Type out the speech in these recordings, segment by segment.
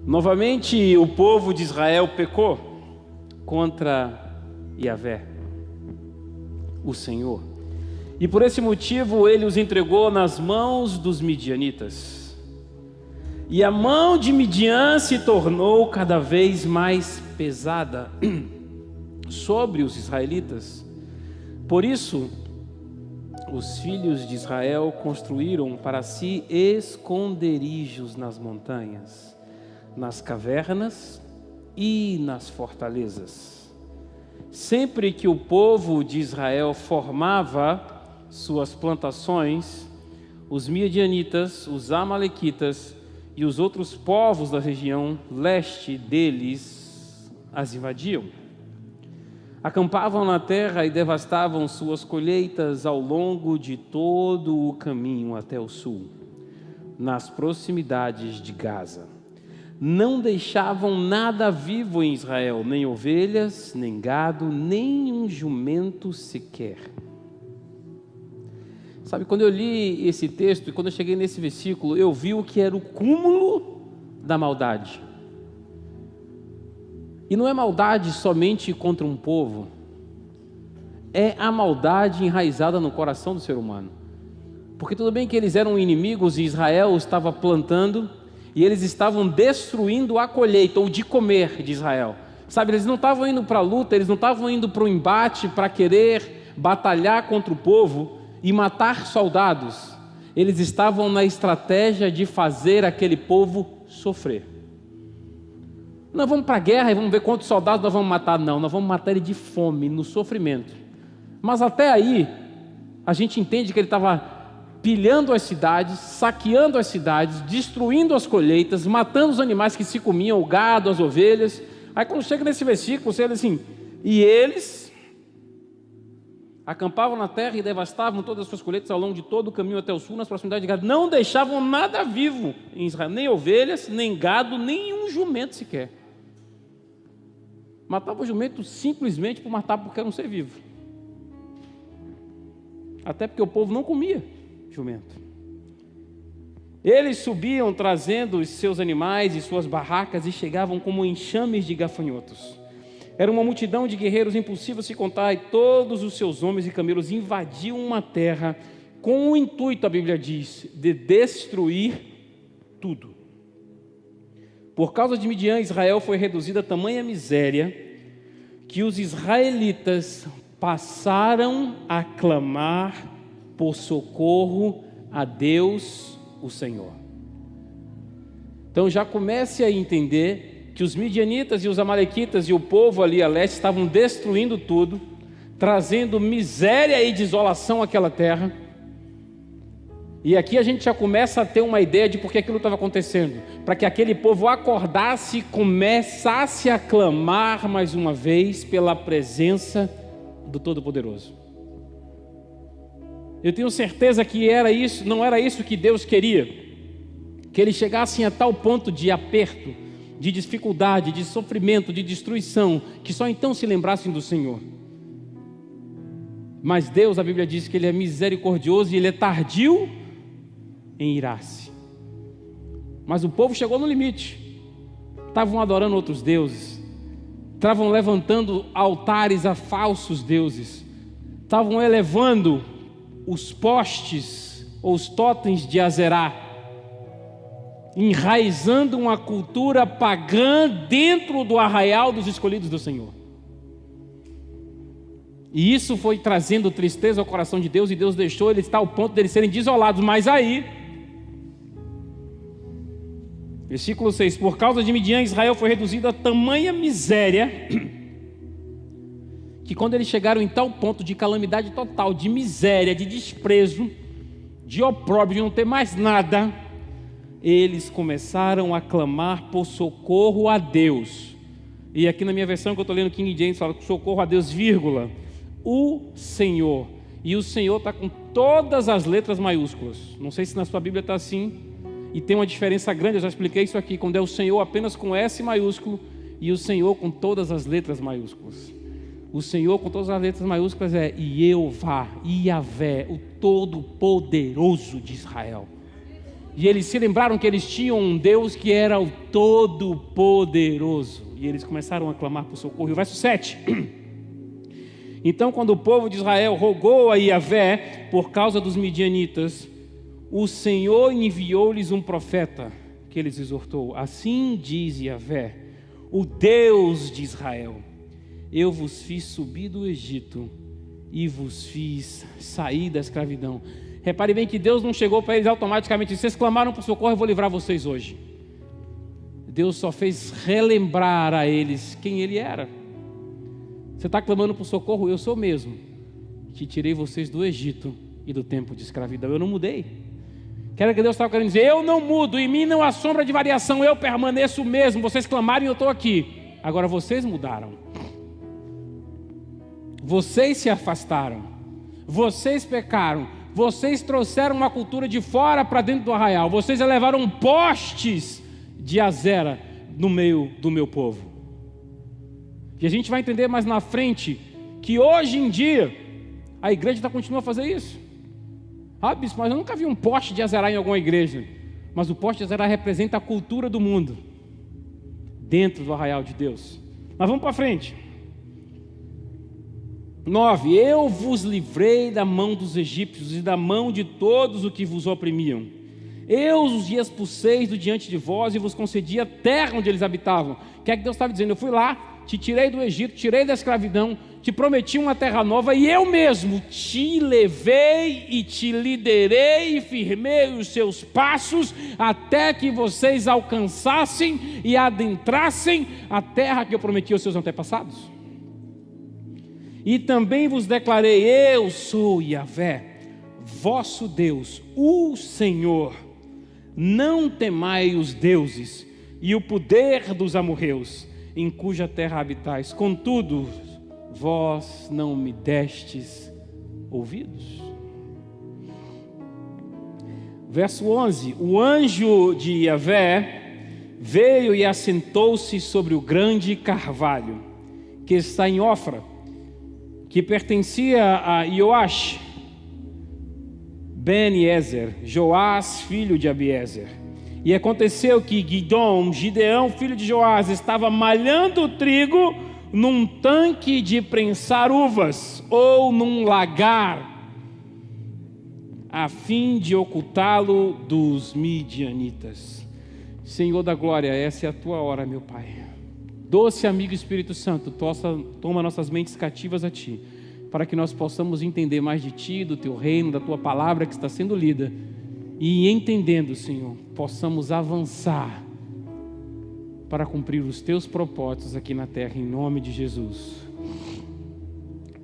Novamente o povo de Israel pecou contra Yahvé, o Senhor. E por esse motivo ele os entregou nas mãos dos midianitas. E a mão de Midian se tornou cada vez mais pesada sobre os israelitas. Por isso, os filhos de Israel construíram para si esconderijos nas montanhas, nas cavernas e nas fortalezas. Sempre que o povo de Israel formava suas plantações, os midianitas, os amalequitas e os outros povos da região leste deles as invadiam. Acampavam na terra e devastavam suas colheitas ao longo de todo o caminho até o sul, nas proximidades de Gaza. Não deixavam nada vivo em Israel, nem ovelhas, nem gado, nem um jumento sequer. Sabe, quando eu li esse texto e quando eu cheguei nesse versículo, eu vi o que era o cúmulo da maldade. E não é maldade somente contra um povo, é a maldade enraizada no coração do ser humano. Porque tudo bem que eles eram inimigos e Israel estava plantando, e eles estavam destruindo a colheita, ou de comer de Israel. Sabe, eles não estavam indo para a luta, eles não estavam indo para o embate para querer batalhar contra o povo e matar soldados. Eles estavam na estratégia de fazer aquele povo sofrer. Nós vamos para a guerra e vamos ver quantos soldados nós vamos matar. Não, nós vamos matar ele de fome, no sofrimento. Mas até aí, a gente entende que ele estava pilhando as cidades, saqueando as cidades, destruindo as colheitas, matando os animais que se comiam, o gado, as ovelhas. Aí quando chega nesse versículo, você diz assim: e eles acampavam na terra e devastavam todas as suas colheitas ao longo de todo o caminho até o sul, nas proximidades de Gado. Não deixavam nada vivo em Israel, nem ovelhas, nem gado, nem um jumento sequer. Matavam o jumento simplesmente por matar, porque era um ser vivo. Até porque o povo não comia jumento. Eles subiam trazendo os seus animais e suas barracas e chegavam como enxames de gafanhotos. Era uma multidão de guerreiros impossível se contar, e todos os seus homens e camelos invadiam uma terra com o intuito, a Bíblia diz, de destruir tudo. Por causa de Midian, Israel foi reduzido a tamanha miséria que os israelitas passaram a clamar por socorro a Deus, o Senhor. Então já comece a entender que os midianitas e os amalequitas e o povo ali a leste estavam destruindo tudo, trazendo miséria e desolação àquela terra. E aqui a gente já começa a ter uma ideia de por que aquilo estava acontecendo, para que aquele povo acordasse e começasse a clamar mais uma vez pela presença do Todo-Poderoso. Eu tenho certeza que era isso, não era isso que Deus queria, que eles chegassem a tal ponto de aperto, de dificuldade, de sofrimento, de destruição, que só então se lembrassem do Senhor. Mas Deus, a Bíblia diz que Ele é misericordioso e Ele é tardio em irar-se. Mas o povo chegou no limite, estavam adorando outros deuses, estavam levantando altares a falsos deuses, estavam elevando os postes ou os totens de Azerá, enraizando uma cultura pagã dentro do arraial dos escolhidos do Senhor. E isso foi trazendo tristeza ao coração de Deus, e Deus deixou eles estar ao ponto de eles serem desolados. Mas aí, versículo 6: por causa de Midian, Israel foi reduzido a tamanha miséria, que quando eles chegaram em tal ponto de calamidade total, de miséria, de desprezo, de opróbrio, de não ter mais nada, eles começaram a clamar por socorro a Deus. E aqui na minha versão que eu estou lendo, King James, fala socorro a Deus, vírgula, o Senhor. E o Senhor está com todas as letras maiúsculas. Não sei se na sua Bíblia está assim, e tem uma diferença grande. Eu já expliquei isso aqui, quando é o Senhor apenas com S maiúsculo e o Senhor com todas as letras maiúsculas. O Senhor com todas as letras maiúsculas é Jeová, Yahvé, o Todo-Poderoso de Israel. E eles se lembraram que eles tinham um Deus que era o Todo-Poderoso. E eles começaram a clamar por socorro. E o verso 7. Então, quando o povo de Israel rogou a Yahvé por causa dos midianitas, o Senhor enviou-lhes um profeta que eles exortou. Assim diz Yahvé, o Deus de Israel: eu vos fiz subir do Egito e vos fiz sair da escravidão. Repare bem que Deus não chegou para eles automaticamente: vocês clamaram por socorro, eu vou livrar vocês hoje. Deus só fez relembrar a eles quem Ele era. Você está clamando por socorro? Eu sou mesmo, que tirei vocês do Egito e do tempo de escravidão. Eu não mudei. Quero que Deus estava querendo dizer: eu não mudo, em mim não há sombra de variação, eu permaneço mesmo. Vocês clamaram e eu estou aqui. Agora vocês mudaram. Vocês se afastaram. Vocês pecaram. Vocês trouxeram uma cultura de fora para dentro do arraial. Vocês elevaram postes de Azera no meio do meu povo. E a gente vai entender mais na frente que hoje em dia a igreja continua a fazer isso. Ah, bispo, mas eu nunca vi um poste de Azera em alguma igreja. Mas o poste de Azera representa a cultura do mundo dentro do arraial de Deus. Mas vamos para frente. 9. Eu vos livrei da mão dos egípcios e da mão de todos os que vos oprimiam. Eu os expulsei do diante de vós e vos concedi a terra onde eles habitavam. O que é que Deus estava dizendo? Eu fui lá, te tirei do Egito, tirei da escravidão, te prometi uma terra nova e eu mesmo te levei e te liderei e firmei os seus passos até que vocês alcançassem e adentrassem a terra que eu prometi aos seus antepassados. E também vos declarei: eu sou Yahvé, vosso Deus, o Senhor. Não temai os deuses e o poder dos amorreus, em cuja terra habitais. Contudo, vós não me destes ouvidos. Verso 11. O anjo de Yahvé veio e assentou-se sobre o grande carvalho que está em Ofra, que pertencia a Ioás Ben-Ezer, Joás, filho de Abiezer. E aconteceu que Gideão, filho de Joás, estava malhando trigo num tanque de prensar uvas, ou num lagar, a fim de ocultá-lo dos midianitas. Senhor da glória, essa é a tua hora, meu Pai. Doce amigo Espírito Santo, toma nossas mentes cativas a Ti, para que nós possamos entender mais de Ti, do Teu reino, da Tua palavra que está sendo lida, e entendendo, Senhor, possamos avançar para cumprir os Teus propósitos aqui na terra, em nome de Jesus.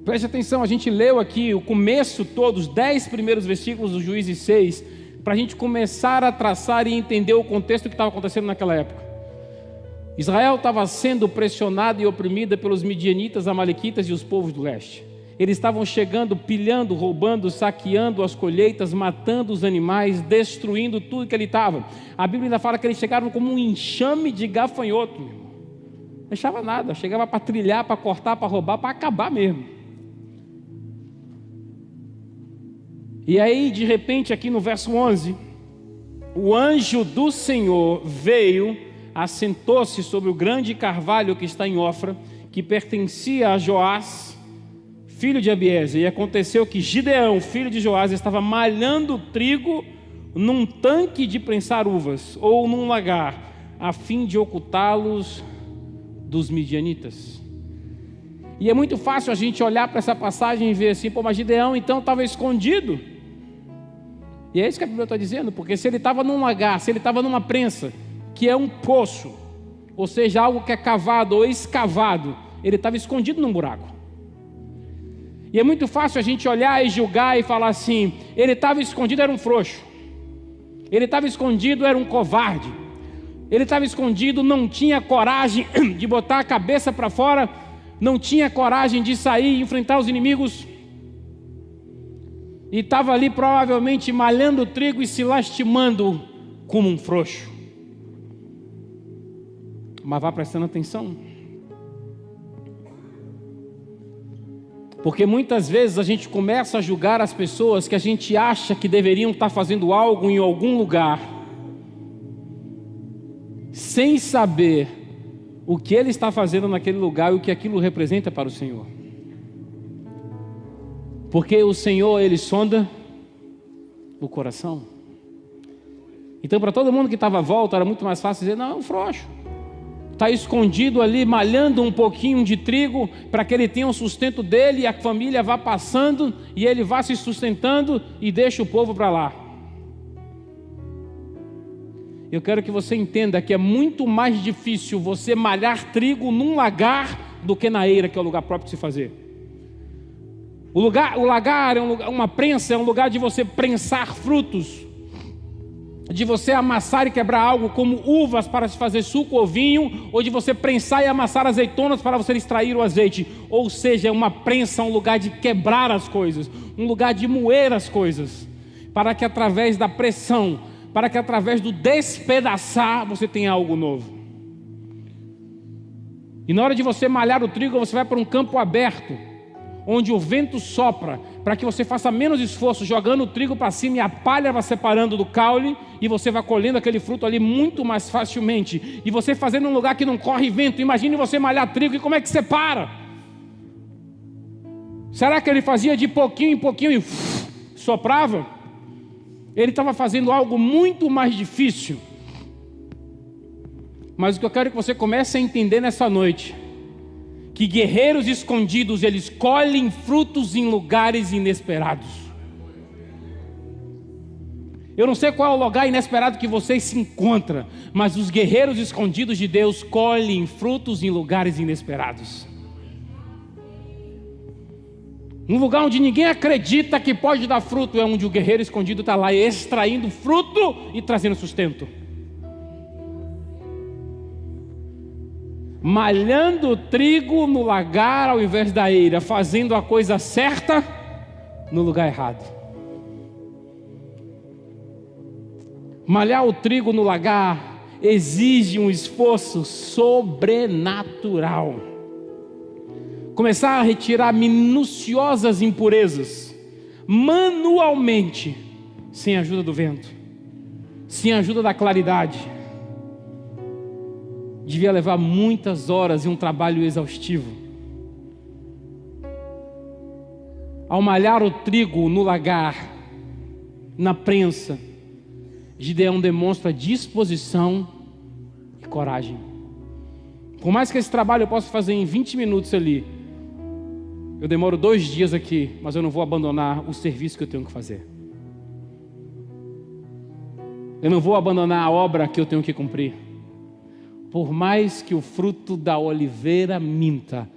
Preste atenção, a gente leu aqui o começo todo, os 10 primeiros versículos do Juízes 6, para a gente começar a traçar e entender o contexto que estava acontecendo naquela época. Israel estava sendo pressionada e oprimida pelos midianitas, amalequitas e os povos do leste. Eles estavam chegando, pilhando, roubando, saqueando as colheitas, matando os animais, destruindo tudo que ele estava. A Bíblia ainda fala que eles chegaram como um enxame de gafanhoto. Não deixava nada, chegava para trilhar, para cortar, para roubar, para acabar mesmo. E aí, de repente, aqui no verso 11, o anjo do Senhor veio, assentou-se sobre o grande carvalho que está em Ofra, que pertencia a Joás, filho de Abiezer. E aconteceu que Gideão, filho de Joás, estava malhando trigo num tanque de prensar uvas, ou num lagar, a fim de ocultá-los dos midianitas. E é muito fácil a gente olhar para essa passagem e ver assim: pô, mas Gideão então estava escondido. E é isso que a Bíblia está dizendo, porque se ele estava num lagar, se ele estava numa prensa, que é um poço, ou seja, algo que é cavado ou escavado, ele estava escondido num buraco. E é muito fácil a gente olhar e julgar e falar assim: ele estava escondido, era um frouxo. Ele estava escondido, era um covarde. Ele estava escondido, não tinha coragem de botar a cabeça para fora, não tinha coragem de sair e enfrentar os inimigos. E estava ali provavelmente malhando trigo e se lastimando como um frouxo. Mas vá prestando atenção, porque muitas vezes a gente começa a julgar as pessoas que a gente acha que deveriam estar fazendo algo em algum lugar, sem saber o que ele está fazendo naquele lugar e o que aquilo representa para o Senhor. Porque o Senhor, Ele sonda o coração. Então, para todo mundo que estava à volta, era muito mais fácil dizer: não, é um frouxo. Está escondido ali, malhando um pouquinho de trigo, para que ele tenha o sustento dele, e a família vá passando, e ele vá se sustentando, e deixa o povo para lá. Eu quero que você entenda que é muito mais difícil você malhar trigo num lagar do que na eira, que é o lugar próprio de se fazer. O lagar é uma prensa, é um lugar de você prensar frutos, de você amassar e quebrar algo como uvas para se fazer suco ou vinho, ou de você prensar e amassar azeitonas para você extrair o azeite. Ou seja, é uma prensa, um lugar de quebrar as coisas, um lugar de moer as coisas, para que através da pressão, para que através do despedaçar você tenha algo novo. E na hora de você malhar o trigo, você vai para um campo aberto, onde o vento sopra, para que você faça menos esforço, jogando o trigo para cima, e a palha vai separando do caule, e você vai colhendo aquele fruto ali muito mais facilmente. E você fazendo num lugar que não corre vento. Imagine você malhar trigo, e como é que separa? Será que ele fazia de pouquinho em pouquinho e soprava? Ele estava fazendo algo muito mais difícil. Mas o que eu quero que você comece a entender nessa noite, que guerreiros escondidos, eles colhem frutos em lugares inesperados. Eu não sei qual é o lugar inesperado que você se encontra, mas os guerreiros escondidos de Deus colhem frutos em lugares inesperados. Um lugar onde ninguém acredita que pode dar fruto, é onde o guerreiro escondido está lá extraindo fruto e trazendo sustento. Malhando o trigo no lagar ao invés da eira, fazendo a coisa certa no lugar errado. Malhar o trigo no lagar exige um esforço sobrenatural. Começar a retirar minuciosas impurezas, manualmente, sem a ajuda do vento, sem a ajuda da claridade. Devia levar muitas horas e um trabalho exaustivo. Ao malhar o trigo no lagar, na prensa, Gideão demonstra disposição e coragem. Por mais que esse trabalho eu possa fazer em 20 minutos ali, eu demoro 2 dias aqui, mas eu não vou abandonar o serviço que eu tenho que fazer. Eu não vou abandonar a obra que eu tenho que cumprir. Por mais que o fruto da oliveira minta,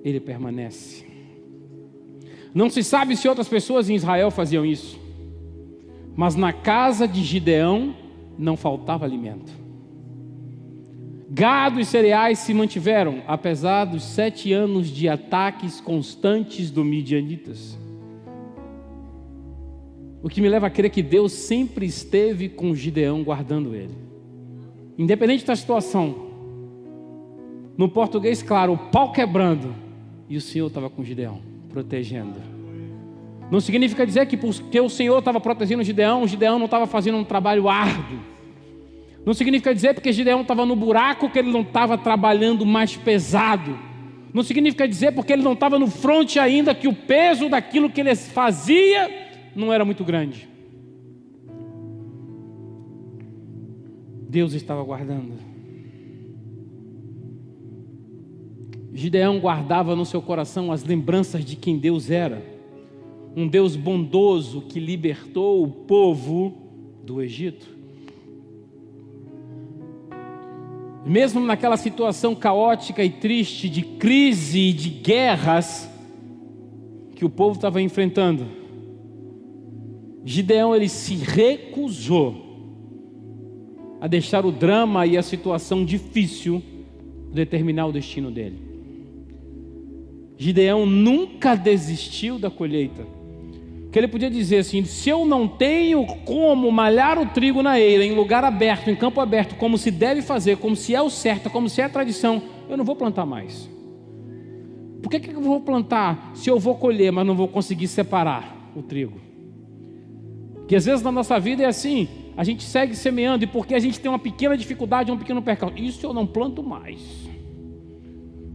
ele permanece. Não se sabe se outras pessoas em Israel faziam isso, mas na casa de Gideão não faltava alimento. Gado e cereais se mantiveram, apesar dos 7 anos de ataques constantes dos midianitas. O que me leva a crer que Deus sempre esteve com Gideão, guardando ele. Independente da situação, no português claro, o pau quebrando, e o Senhor estava com Gideão, protegendo. Não significa dizer que porque o Senhor estava protegendo Gideão não estava fazendo um trabalho árduo. Não significa dizer porque Gideão estava no buraco que ele não estava trabalhando mais pesado. Não significa dizer porque ele não estava no fronte ainda que o peso daquilo que ele fazia não era muito grande. Deus estava guardando. Gideão guardava no seu coração as lembranças de quem Deus era. Um Deus bondoso que libertou o povo do Egito. Mesmo naquela situação caótica e triste de crise e de guerras que o povo estava enfrentando, Gideão ele se recusou a deixar o drama e a situação difícil determinar o destino dele. Gideão nunca desistiu da colheita. Que ele podia dizer assim: se eu não tenho como malhar o trigo na eira, em lugar aberto, em campo aberto, como se deve fazer, como se é o certo, como se é a tradição, eu não vou plantar mais. Por que eu vou plantar se eu vou colher, mas não vou conseguir separar o trigo? Que às vezes na nossa vida é assim. a gente segue semeando, e porque a gente tem uma pequena dificuldade, um pequeno percalço, isso eu não planto mais,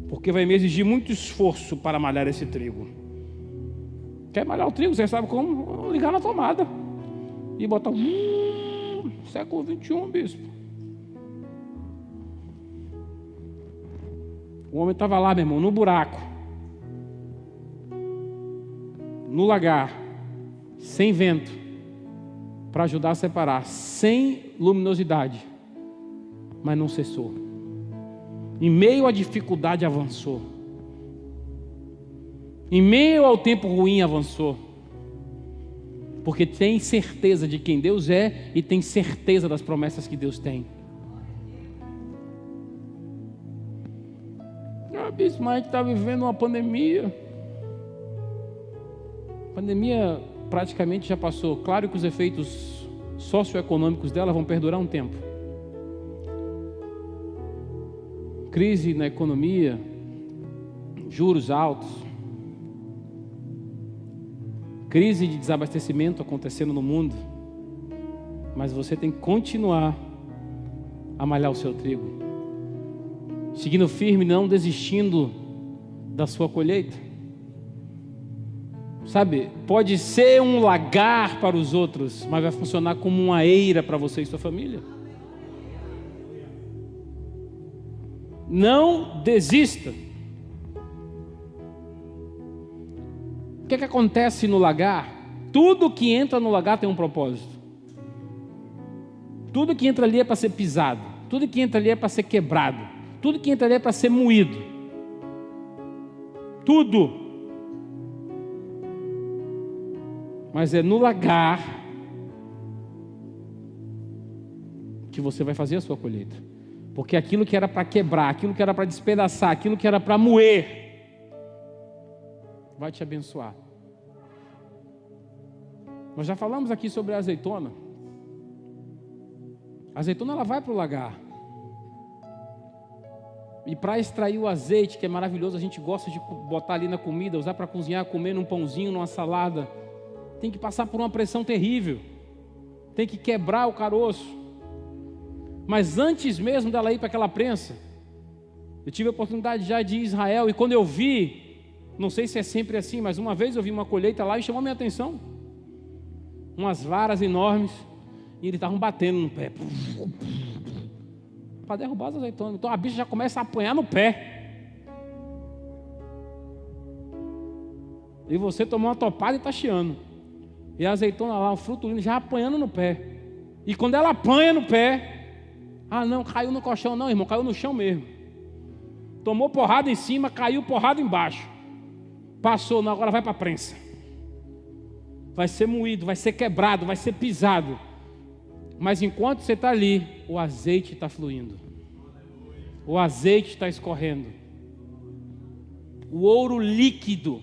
porque vai me exigir muito esforço para malhar esse trigo. Quer malhar o trigo? Você sabe como? Ligar na tomada e botar século 21, bispo. O homem estava lá, meu irmão, no buraco, no lagar, sem vento, para ajudar a separar, sem luminosidade, mas não cessou. Em meio à dificuldade avançou. Em meio ao tempo ruim avançou. Porque tem certeza de quem Deus é e tem certeza das promessas que Deus tem. Bispo, mas a gente está vivendo uma pandemia. A pandemia praticamente já passou. Claro que os efeitos socioeconômicos dela vão perdurar um tempo. Crise na economia, juros altos, crise de desabastecimento acontecendo no mundo. Mas você tem que continuar a malhar o seu trigo, seguindo firme, não desistindo da sua colheita. Sabe, pode ser um lagar para os outros, mas vai funcionar como uma eira para você e sua família. Não desista. O que acontece no lagar? Tudo que entra no lagar tem um propósito. Tudo que entra ali é para ser pisado. Tudo que entra ali é para ser quebrado. Tudo que entra ali é para ser moído. Tudo. Mas é no lagar que você vai fazer a sua colheita. Porque aquilo que era para quebrar, aquilo que era para despedaçar, aquilo que era para moer, vai te abençoar. Nós já falamos aqui sobre a azeitona. A azeitona, ela vai para o lagar. E para extrair o azeite, que é maravilhoso, a gente gosta de botar ali na comida, usar para cozinhar, comer num pãozinho, numa salada. Tem que passar por uma pressão terrível. Tem que quebrar o caroço. Mas antes mesmo dela ir para aquela prensa, eu tive a oportunidade já de ir a Israel, e quando eu vi, não sei se é sempre assim, mas uma vez eu vi uma colheita lá e chamou a minha atenção. Umas varas enormes, e eles estavam batendo no pé para derrubar as azeitonas. Então a bicha já começa a apanhar no pé. E você tomou uma topada e está chiando. E a azeitona lá, o fruto lindo, já apanhando no pé. E quando ela apanha no pé, não, caiu no colchão não, irmão, caiu no chão mesmo. Tomou porrada em cima, caiu porrada embaixo. Passou, não, agora vai para a prensa. Vai ser moído, vai ser quebrado, vai ser pisado. Mas enquanto você está ali, o azeite está fluindo. O azeite está escorrendo. O ouro líquido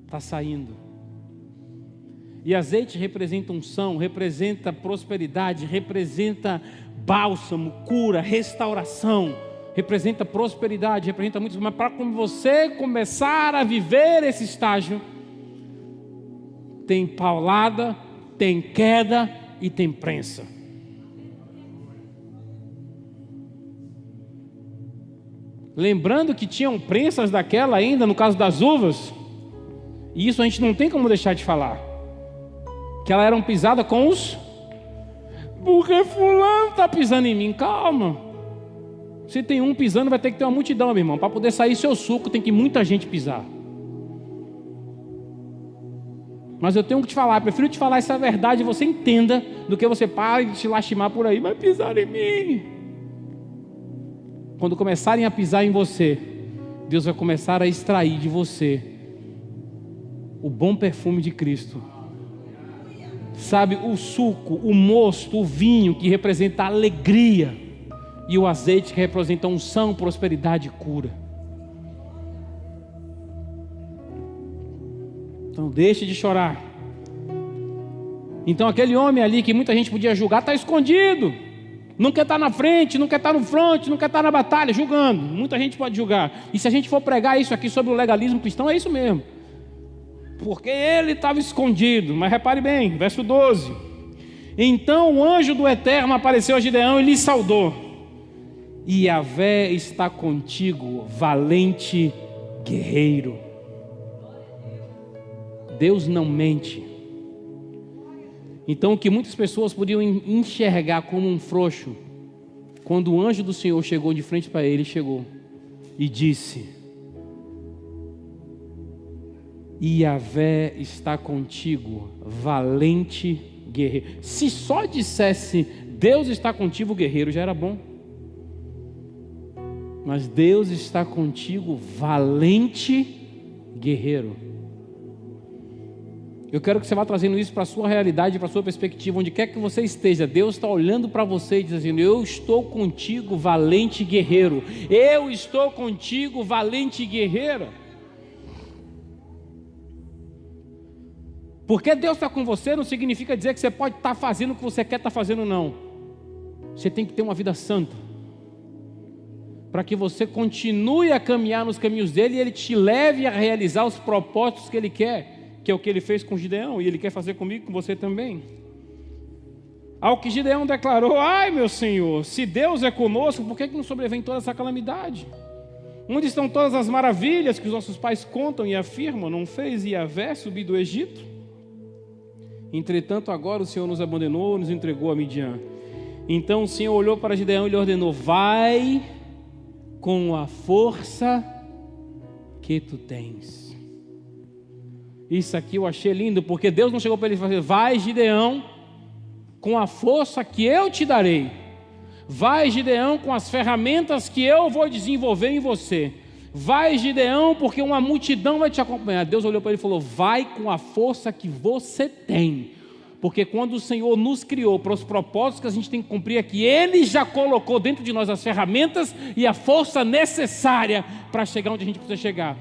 está saindo. E azeite representa unção, representa prosperidade, representa bálsamo, cura, restauração, representa prosperidade, representa muito. Mas para quando você começar a viver esse estágio, tem paulada, tem queda e tem prensa. Lembrando que tinham prensas daquela ainda no caso das uvas, e isso a gente não tem como deixar de falar, que elas eram pisadas com os... Porque fulano está pisando em mim. Calma. Se tem um pisando, vai ter que ter uma multidão, meu irmão. Para poder sair seu suco, tem que muita gente pisar. Mas eu tenho que te falar, eu prefiro te falar essa verdade e você entenda, do que você para de te lastimar por aí. Vai pisar em mim. Quando começarem a pisar em você, Deus vai começar a extrair de você o bom perfume de Cristo. Sabe, o suco, o mosto, o vinho que representa a alegria, e o azeite que representa unção, prosperidade e cura. Então deixe de chorar. Então aquele homem ali que muita gente podia julgar, está escondido. Não quer estar na frente, não quer estar no front, não quer estar na batalha, julgando. Muita gente pode julgar. E se a gente for pregar isso aqui sobre o legalismo cristão, é isso mesmo. Porque ele estava escondido. Mas repare bem, verso 12. Então o anjo do Eterno apareceu a Gideão e lhe saudou: Yahvé está contigo, valente guerreiro. Deus não mente. Então o que muitas pessoas podiam enxergar como um frouxo, quando o anjo do Senhor chegou de frente para ele, chegou e disse: Yahvé está contigo, valente guerreiro. Se só dissesse Deus está contigo, guerreiro, já era bom. Mas Deus está contigo, valente guerreiro. Eu quero que você vá trazendo isso para a sua realidade, para a sua perspectiva, onde quer que você esteja. Deus está olhando para você e dizendo: eu estou contigo, valente guerreiro. Eu estou contigo, valente guerreira. Porque Deus está com você não significa dizer que você pode estar fazendo o que você quer estar fazendo, não. Você tem que ter uma vida santa, para que você continue a caminhar nos caminhos dele e ele te leve a realizar os propósitos que ele quer, que é o que ele fez com Gideão, e ele quer fazer comigo, com você também. Ao que Gideão declarou: ai meu Senhor, se Deus é conosco, por que não sobrevém toda essa calamidade? Onde estão todas as maravilhas que os nossos pais contam e afirmam? Não fez Yahvé subir do Egito? Entretanto agora o Senhor nos abandonou, nos entregou a Midian. Então o Senhor olhou para Gideão e lhe ordenou: vai com a força que tu tens. Isso aqui eu achei lindo, porque Deus não chegou para ele e falou: vai Gideão, com a força que eu te darei. Vai Gideão, com as ferramentas que eu vou desenvolver em você. Vai Gideão, porque uma multidão vai te acompanhar. Deus olhou para ele e falou: vai com a força que você tem. Porque quando o Senhor nos criou para os propósitos que a gente tem que cumprir aqui, Ele já colocou dentro de nós as ferramentas e a força necessária para chegar onde a gente precisa chegar.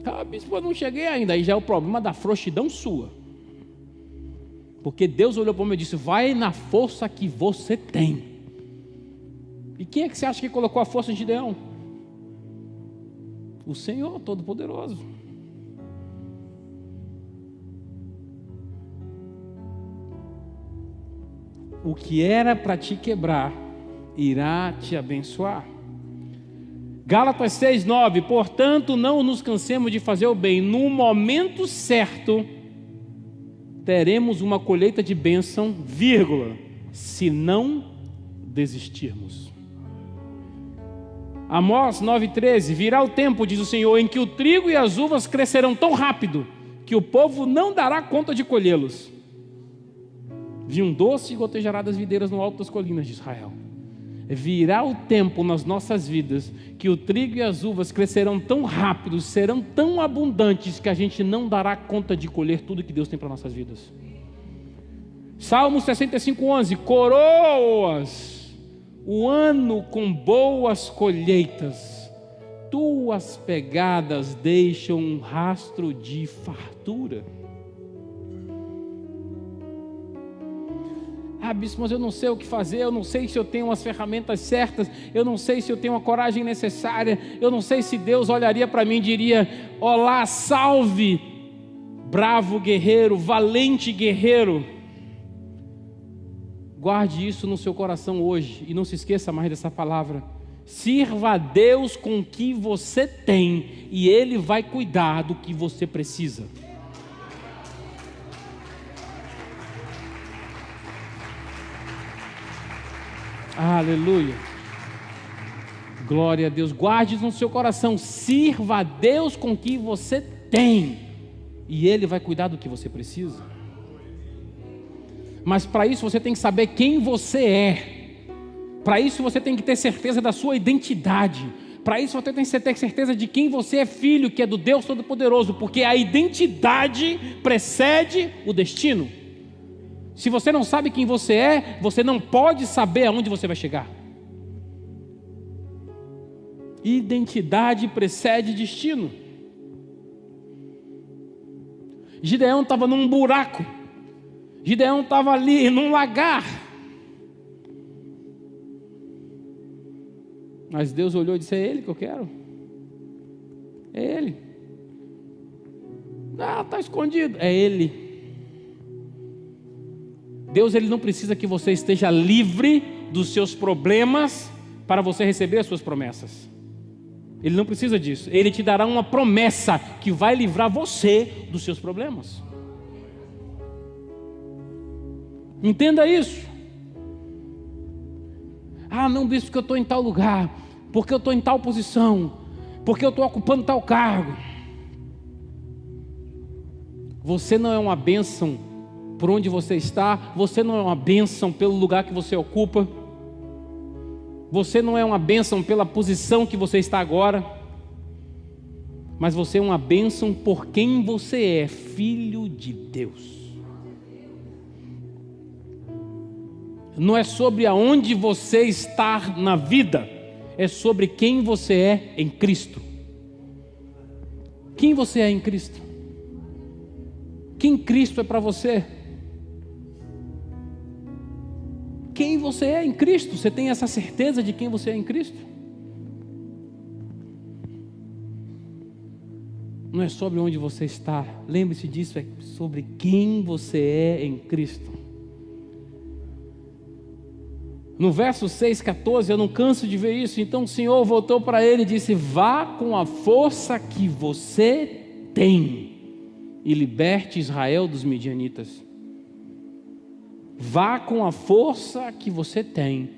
Ah, bispo, eu não cheguei ainda. Aí já é o problema da frouxidão sua. Porque Deus olhou para mim e disse: vai na força que você tem. E quem é que você acha que colocou a força em Gideão? O Senhor Todo-Poderoso. O que era para te quebrar, irá te abençoar. Gálatas 6:9, portanto não nos cansemos de fazer o bem, no momento certo teremos uma colheita de bênção, vírgula, se não desistirmos. Amós 9:13, virá o tempo, diz o Senhor, em que o trigo e as uvas crescerão tão rápido, que o povo não dará conta de colhê-los. Vinho doce gotejará das videiras no alto das colinas de Israel. Virá o tempo nas nossas vidas que o trigo e as uvas crescerão tão rápido, serão tão abundantes, que a gente não dará conta de colher tudo que Deus tem para nossas vidas. Salmo 65:11, coroas o ano com boas colheitas, tuas pegadas deixam um rastro de fartura. Ah, bispo, mas eu não sei o que fazer, eu não sei se eu tenho as ferramentas certas, eu não sei se eu tenho a coragem necessária, eu não sei se Deus olharia para mim e diria: olá, salve, bravo guerreiro, valente guerreiro. Guarde isso no seu coração hoje e não se esqueça mais dessa palavra. Sirva a Deus com o que você tem e Ele vai cuidar do que você precisa. Aleluia, glória a Deus. Guarde isso no seu coração, sirva a Deus com o que você tem e Ele vai cuidar do que você precisa. Mas para isso você tem que saber quem você é. Para isso você tem que ter certeza da sua identidade. Para isso você tem que ter certeza de quem você é filho, que é do Deus Todo-Poderoso, porque a identidade precede o destino. Se você não sabe quem você é, você não pode saber aonde você vai chegar. Identidade precede destino. Gideão estava num buraco. Gideão estava ali num lagar. Mas Deus olhou e disse: é Ele que eu quero. É Ele. Ah, está escondido. É Ele. Deus ele não precisa que você esteja livre dos seus problemas para você receber as suas promessas. Ele não precisa disso. Ele te dará uma promessa que vai livrar você dos seus problemas. Entenda isso. Ah, não, bispo, porque eu estou em tal lugar, porque eu estou em tal posição, porque eu estou ocupando tal cargo. Você não é uma bênção por onde você está, você não é uma bênção pelo lugar que você ocupa, você não é uma bênção pela posição que você está agora, mas você é uma bênção por quem você é, filho de Deus. Não é sobre aonde você está na vida, é sobre quem você é em Cristo. Quem você é em Cristo? Quem Cristo é para você? Quem você é em Cristo? Você tem essa certeza de quem você é em Cristo? Não é sobre onde você está, lembre-se disso, é sobre quem você é em Cristo. No verso 6,14, eu não canso de ver isso. Então o Senhor voltou para ele e disse: vá com a força que você tem e liberte Israel dos midianitas. Vá com a força que você tem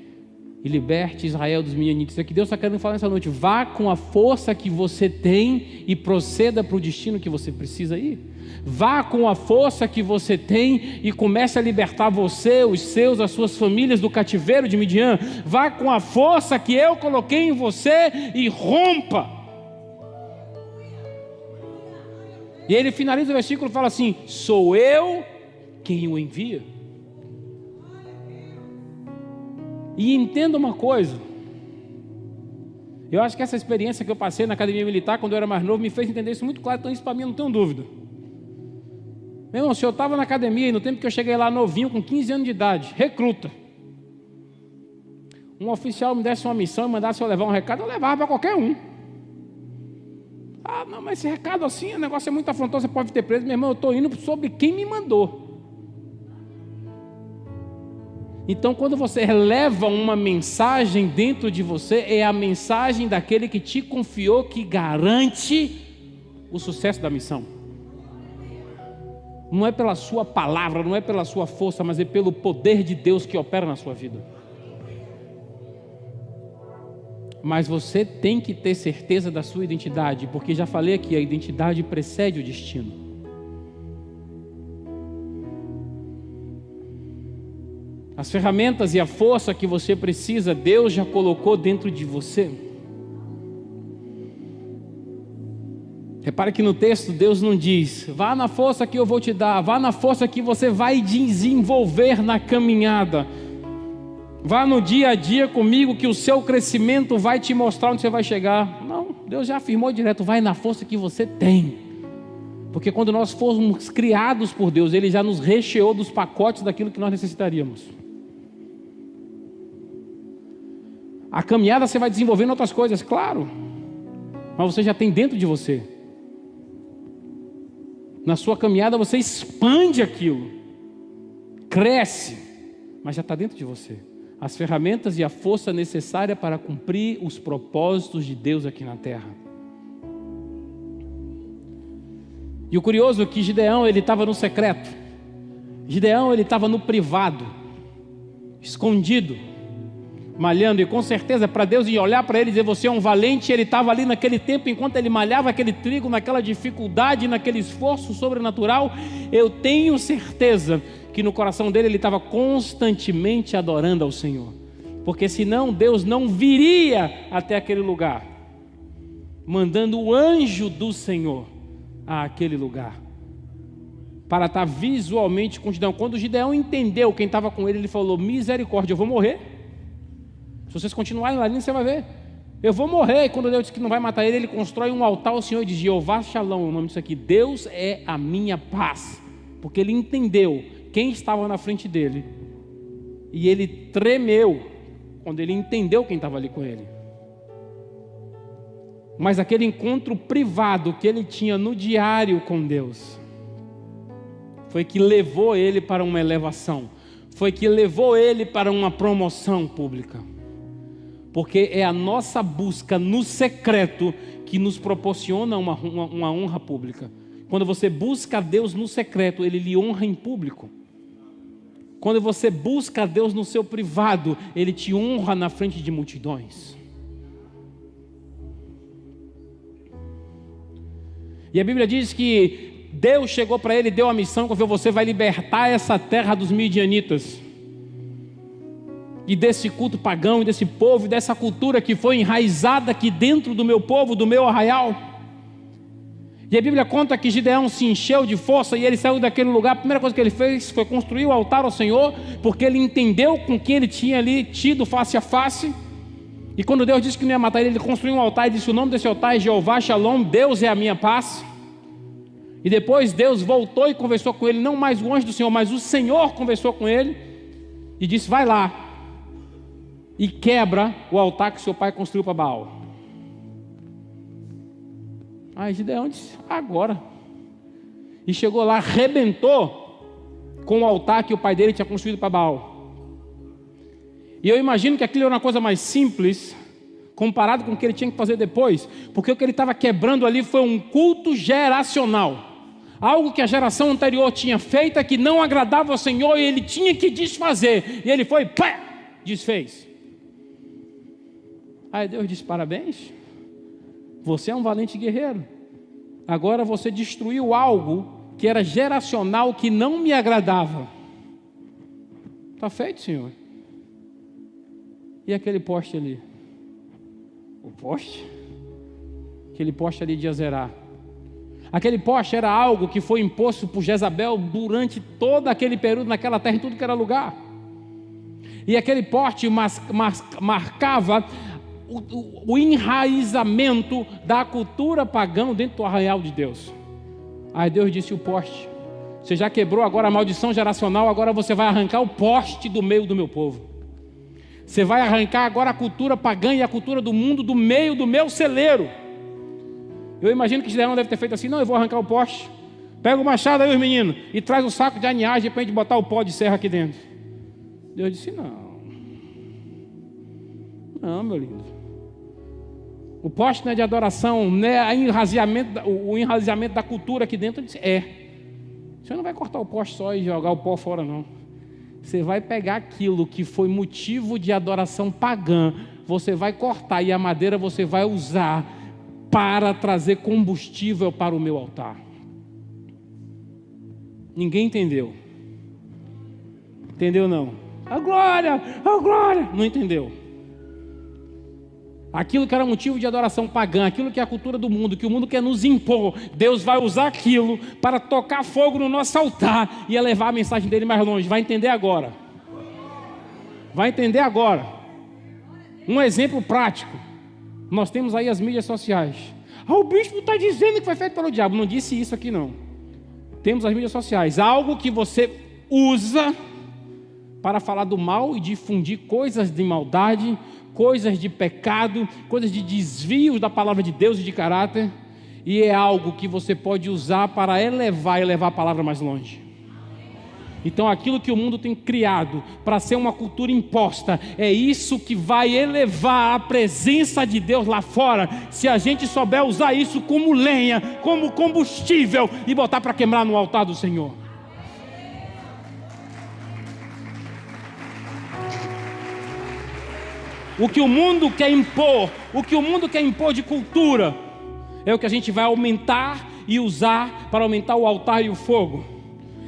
e liberte Israel dos midianitas. É que Deus está querendo falar nessa noite. Vá com a força que você tem e proceda para o destino que você precisa ir. Vá com a força que você tem e comece a libertar você, os seus, as suas famílias do cativeiro de Midian. Vá com a força que eu coloquei em você e rompa. E ele finaliza o versículo e fala assim: sou eu quem o envia. E entenda uma coisa, eu acho que essa experiência que eu passei na academia militar quando eu era mais novo me fez entender isso muito claro, então isso para mim eu não tenho dúvida. Meu irmão, se eu estava na academia e no tempo que eu cheguei lá novinho, com 15 anos de idade, recruta, um oficial me desse uma missão e mandasse eu levar um recado, eu levava para qualquer um. Ah, não, mas esse recado assim, o negócio é muito afrontoso, você pode ter preso. Meu irmão, eu estou indo sobre quem me mandou. Então, quando você releva uma mensagem dentro de você, é a mensagem daquele que te confiou, que garante o sucesso da missão. Não é pela sua palavra, não é pela sua força, mas é pelo poder de Deus que opera na sua vida. Mas você tem que ter certeza da sua identidade, porque já falei aqui, a identidade precede o destino. As ferramentas e a força que você precisa, Deus já colocou dentro de você. Repare que no texto Deus não diz: vá na força que eu vou te dar, vá na força que você vai desenvolver na caminhada, vá no dia a dia comigo que o seu crescimento vai te mostrar onde você vai chegar. Não, Deus já afirmou direto: vai na força que você tem. Porque quando nós fomos criados por Deus, Ele já nos recheou dos pacotes daquilo que nós necessitaríamos. A caminhada você vai desenvolvendo outras coisas, claro, mas você já tem dentro de você. Na sua caminhada você expande aquilo, cresce, mas já está dentro de você. As ferramentas e a força necessária para cumprir os propósitos de Deus aqui na terra. E o curioso é que Gideão, ele estava no secreto. Gideão, ele estava no privado, escondido, malhando, e com certeza para Deus ia olhar para ele e dizer: você é um valente. Ele estava ali naquele tempo, enquanto ele malhava aquele trigo, naquela dificuldade, naquele esforço sobrenatural. Eu tenho certeza que no coração dele ele estava constantemente adorando ao Senhor, porque senão Deus não viria até aquele lugar, mandando o anjo do Senhor àquele lugar, para estar visualmente com Gideão. Quando Gideão entendeu quem estava com ele, ele falou: misericórdia, eu vou morrer. Se vocês continuarem lá, você vai ver, eu vou morrer. E quando Deus disse que não vai matar ele, ele constrói um altar ao Senhor e diz: Jeová Shalom, o nome disso aqui, Deus é a minha paz. Porque ele entendeu quem estava na frente dele, e ele tremeu quando ele entendeu quem estava ali com ele. Mas aquele encontro privado que ele tinha no diário com Deus foi que levou ele para uma elevação, foi que levou ele para uma promoção pública. Porque é a nossa busca no secreto que nos proporciona uma honra pública. Quando você busca a Deus no secreto, Ele lhe honra em público. Quando você busca a Deus no seu privado, Ele te honra na frente de multidões. E a Bíblia diz que Deus chegou para ele e deu a missão, que você vai libertar essa terra dos midianitas. E desse culto pagão, e desse povo, e dessa cultura que foi enraizada aqui dentro do meu povo, do meu arraial. E a Bíblia conta que Gideão se encheu de força e ele saiu daquele lugar. A primeira coisa que ele fez foi construir o altar ao Senhor, porque ele entendeu com quem ele tinha ali tido face a face. E quando Deus disse que não ia matar ele construiu um altar e disse: o nome desse altar é Jeová Shalom, Deus é a minha paz. E depois Deus voltou e conversou com ele, não mais o anjo do Senhor, mas o Senhor conversou com ele e disse: vai lá e quebra o altar que seu pai construiu para Baal. Aí Gideão disse: agora. E chegou lá, arrebentou com o altar que o pai dele tinha construído para Baal. E eu imagino que aquilo era uma coisa mais simples comparado com o que ele tinha que fazer depois, porque o que ele estava quebrando ali foi um culto geracional. Algo que a geração anterior tinha feito, que não agradava ao Senhor, e ele tinha que desfazer. E ele foi, pá, desfez. Aí Deus disse: parabéns, você é um valente guerreiro. Agora você destruiu algo que era geracional, que não me agradava. Está feito, Senhor. E aquele poste ali? O poste? Aquele poste ali de Azerá. Aquele poste era algo que foi imposto por Jezabel durante todo aquele período naquela terra, em tudo que era lugar. E aquele poste marcava o enraizamento da cultura pagã dentro do arraial de Deus. Aí Deus disse: o poste, você já quebrou agora a maldição geracional, agora você vai arrancar o poste do meio do meu povo. Você vai arrancar agora a cultura pagã e a cultura do mundo do meio do meu celeiro. Eu imagino que Gideão deve ter feito assim: não, eu vou arrancar o poste. Pega o machado aí, os meninos, e traz o saco de aninhagem para a gente botar o pó de serra aqui dentro. Deus disse: não, meu lindo. O poste não é de adoração, não é o enraizamento da cultura aqui dentro. Disse: você não vai cortar o poste só e jogar o pó fora, não. Você vai pegar aquilo que foi motivo de adoração pagã, você vai cortar e a madeira você vai usar para trazer combustível para o meu altar. Ninguém entendeu. Entendeu não? A glória, a glória. Não entendeu. Aquilo que era motivo de adoração pagã, aquilo que é a cultura do mundo, que o mundo quer nos impor, Deus vai usar aquilo para tocar fogo no nosso altar e levar a mensagem dele mais longe. Vai entender agora. Vai entender agora. Um exemplo prático. Nós temos aí as mídias sociais. O bispo está dizendo que foi feito pelo diabo. Não disse isso aqui não. Temos as mídias sociais. Algo que você usa para falar do mal e difundir coisas de maldade, coisas de pecado, coisas de desvios da palavra de Deus e de caráter. E é algo que você pode usar para elevar e levar a palavra mais longe. Então aquilo que o mundo tem criado para ser uma cultura imposta, é isso que vai elevar a presença de Deus lá fora, se a gente souber usar isso como lenha, como combustível e botar para queimar no altar do Senhor. O que o mundo quer impor de cultura, é o que a gente vai aumentar e usar para aumentar o altar e o fogo.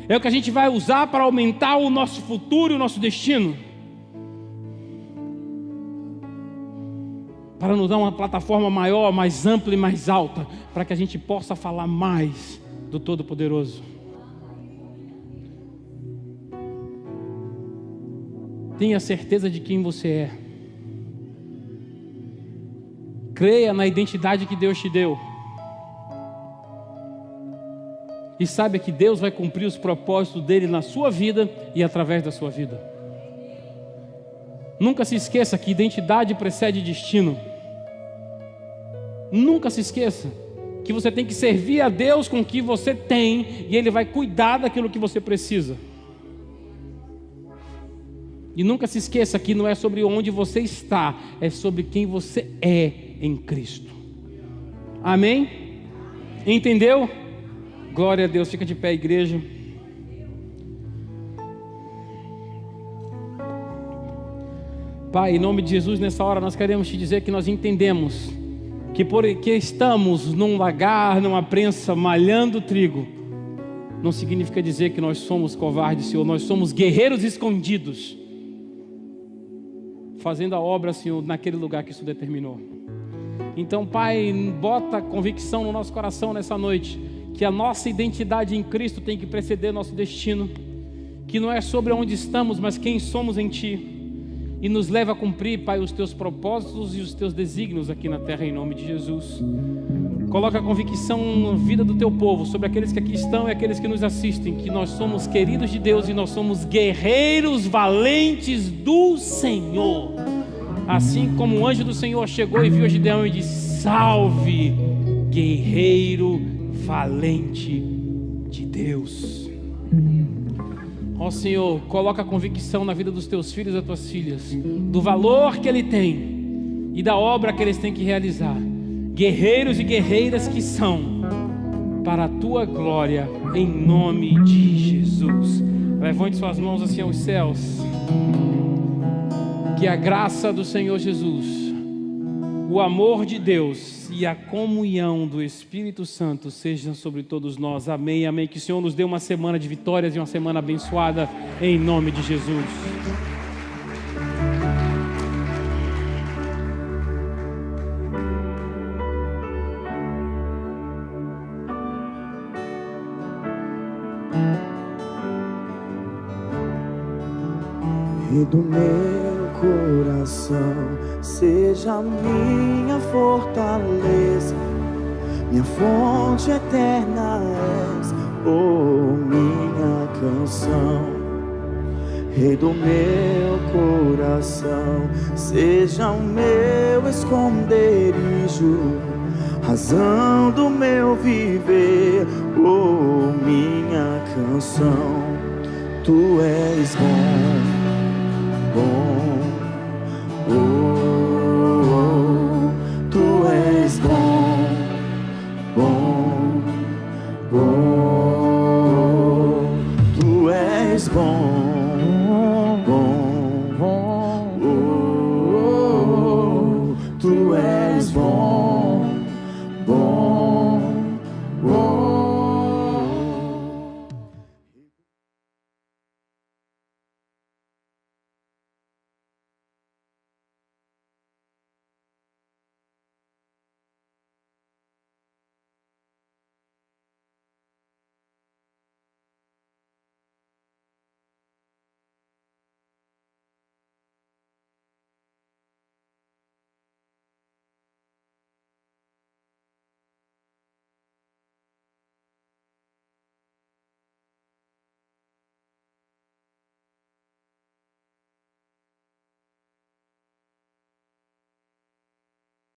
É o que a gente vai usar para aumentar o nosso futuro e o nosso destino. Para nos dar uma plataforma maior, mais ampla e mais alta, para que a gente possa falar mais do Todo-Poderoso. Tenha certeza de quem você é. Creia na identidade que Deus te deu. E saiba que Deus vai cumprir os propósitos dele na sua vida e através da sua vida. Nunca se esqueça que identidade precede destino. Nunca se esqueça que você tem que servir a Deus com o que você tem, e Ele vai cuidar daquilo que você precisa. E nunca se esqueça que não é sobre onde você está, é sobre quem você é em Cristo. Amém? Entendeu? Glória a Deus. Fica de pé, igreja. Pai, em nome de Jesus, nessa hora nós queremos te dizer que nós entendemos que porque estamos num lagar, numa prensa, malhando trigo, não significa dizer que nós somos covardes, Senhor. Nós somos guerreiros escondidos, fazendo a obra, Senhor, naquele lugar que isso determinou. Então, Pai, bota convicção no nosso coração nessa noite, que a nossa identidade em Cristo tem que preceder nosso destino, que não é sobre onde estamos, mas quem somos em Ti. E nos leva a cumprir, Pai, os Teus propósitos e os Teus desígnios aqui na terra, em nome de Jesus. Coloca a convicção na vida do Teu povo, sobre aqueles que aqui estão e aqueles que nos assistem, que nós somos queridos de Deus e nós somos guerreiros valentes do Senhor. Assim como o anjo do Senhor chegou e viu Gideão e disse: salve, guerreiro valente de Deus. Ó Senhor, coloca a convicção na vida dos Teus filhos e das Tuas filhas, do valor que ele tem e da obra que eles têm que realizar. Guerreiros e guerreiras que são, para a Tua glória, em nome de Jesus. Levante suas mãos assim aos céus. Que a graça do Senhor Jesus, o amor de Deus e a comunhão do Espírito Santo sejam sobre todos nós. Amém, amém. Que o Senhor nos dê uma semana de vitórias e uma semana abençoada, em nome de Jesus. E do meu coração seja minha fortaleza, minha fonte eterna és, oh minha canção. Rei do meu coração, seja o meu esconderijo, razão do meu viver, oh minha canção. Tu és bom, oh, oh, Tu és bom, bom, bom. Tu és bom, bom, oh, Tu és bom.